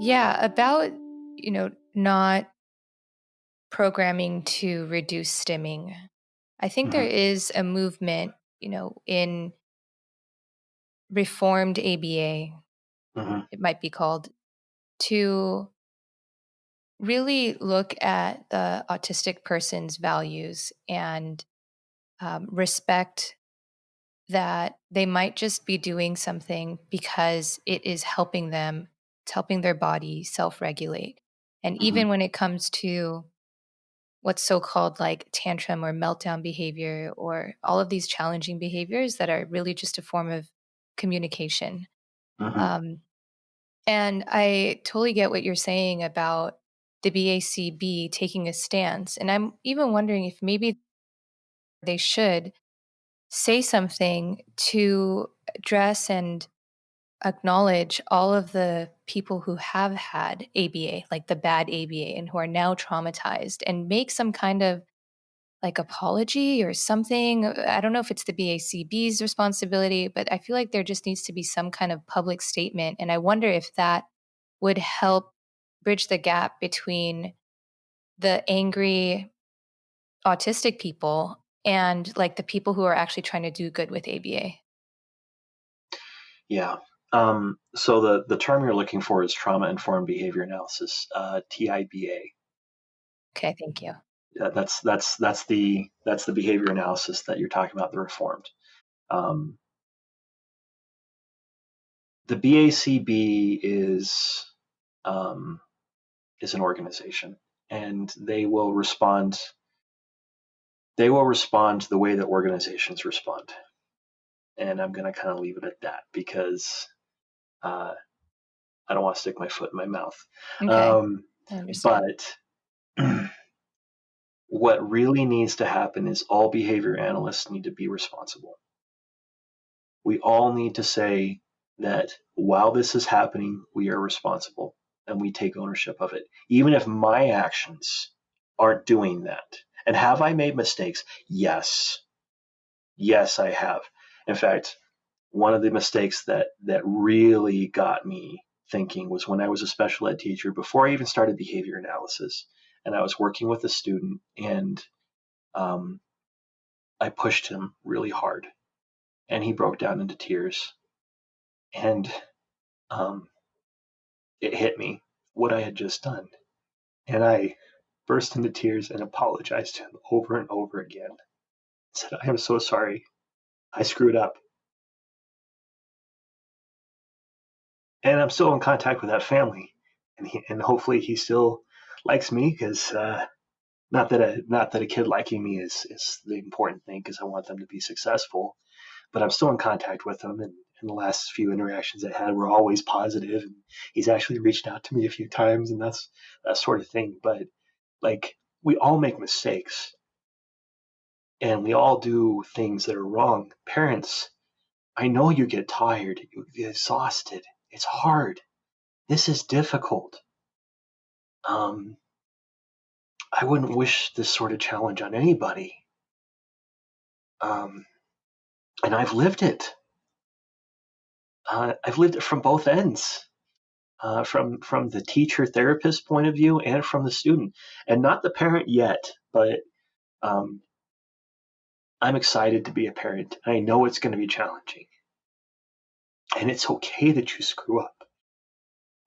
Yeah, about, not programming to reduce stimming. I think there Hmm. is a movement, in reformed ABA, Hmm. it might be called, to really look at the autistic person's values and respect that they might just be doing something because it is helping them, it's helping their body self regulate. And Hmm. even when it comes to what's so-called like tantrum or meltdown behavior or all of these challenging behaviors that are really just a form of communication. Hmm. Um, and I totally get what you're saying about the BACB taking a stance. And I'm even wondering if maybe they should say something to address and acknowledge all of the people who have had ABA, like the bad ABA, and who are now traumatized, and make some kind of like apology or something. I don't know if it's the BACB's responsibility, but I feel like there just needs to be some kind of public statement. And I wonder if that would help bridge the gap between the angry autistic people and like the people who are actually trying to do good with ABA. Yeah. So the term you're looking for is trauma-informed behavior analysis, TIBA. Okay, thank you. That's the behavior analysis that you're talking about, the reformed. Um, the BACB is an organization, and they will respond. They will respond the way that organizations respond, and I'm going to kind of leave it at that because uh, I don't want to stick my foot in my mouth. Okay, Um, I understand. but what really needs to happen is all behavior analysts need to be responsible. We all need to say that while this is happening, we are responsible and we take ownership of it, even if my actions aren't doing that. And have I made mistakes? Yes. Yes, I have. In fact, one of the mistakes that really got me thinking was when I was a special ed teacher before I even started behavior analysis, and I was working with a student, and um, I pushed him really hard, and he broke down into tears, and um, it hit me what I had just done, and I burst into tears and apologized to him over and over again. I said, "I am so sorry. I screwed up," and I'm still in contact with that family, and hopefully he still likes me because not that a kid liking me is the important thing because I want them to be successful, but I'm still in contact with them, and the last few interactions I had were always positive, and he's actually reached out to me a few times, and that's that sort of thing. But like we all make mistakes, and we all do things that are wrong. Parents, I know you get tired, you get exhausted. It's hard. This is difficult. Um, I wouldn't wish this sort of challenge on anybody. Um, and I've lived it. I've lived it from both ends, from the teacher therapist point of view and from the student, and not the parent yet. But um, I'm excited to be a parent. I know it's going to be challenging, and it's okay that you screw up,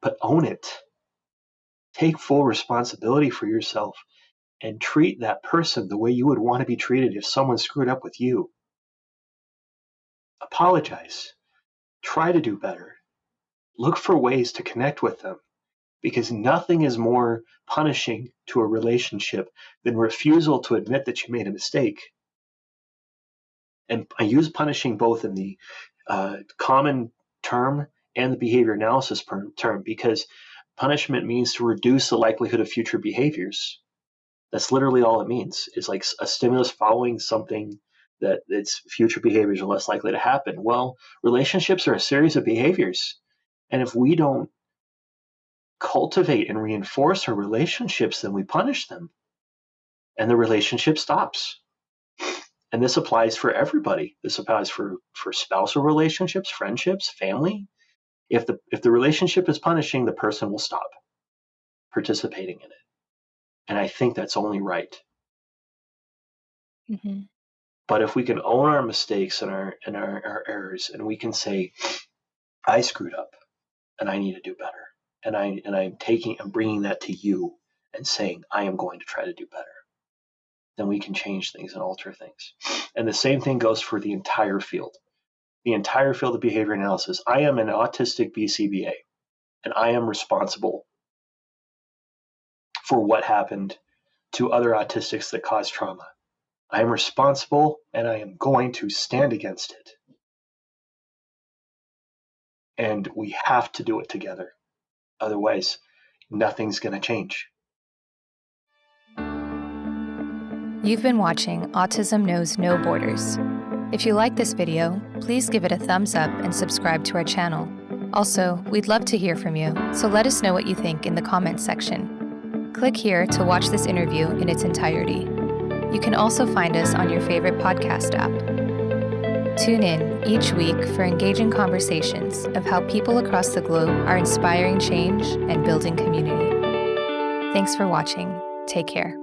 but own it. Take full responsibility for yourself and treat that person the way you would want to be treated if someone screwed up with you. Apologize. Try to do better. Look for ways to connect with them because nothing is more punishing to a relationship than refusal to admit that you made a mistake. And I use punishing both in the common term and the behavior analysis term because punishment means to reduce the likelihood of future behaviors. That's literally all it means. It's like a stimulus following something that its future behaviors are less likely to happen. Well, relationships are a series of behaviors. And if we don't cultivate and reinforce our relationships, then we punish them and the relationship stops. And this applies for everybody. This applies for spousal relationships, friendships, family. If the relationship is punishing, the person will stop participating in it. And I think that's only right. Mm-hmm. But if we can own our mistakes and our errors, and we can say, I screwed up and I need to do better. And I'm bringing that to you and saying, I am going to try to do better. Then we can change things and alter things. And the same thing goes for the entire field. The entire field of behavior analysis. I am an autistic BCBA, and I am responsible for what happened to other autistics that caused trauma. I am responsible, and I am going to stand against it. And we have to do it together. Otherwise, nothing's going to change. You've been watching Autism Knows No Borders. If you like this video, please give it a thumbs up and subscribe to our channel. Also, we'd love to hear from you, so let us know what you think in the comments section. Click here to watch this interview in its entirety. You can also find us on your favorite podcast app. Tune in each week for engaging conversations of how people across the globe are inspiring change and building community. Thanks for watching. Take care.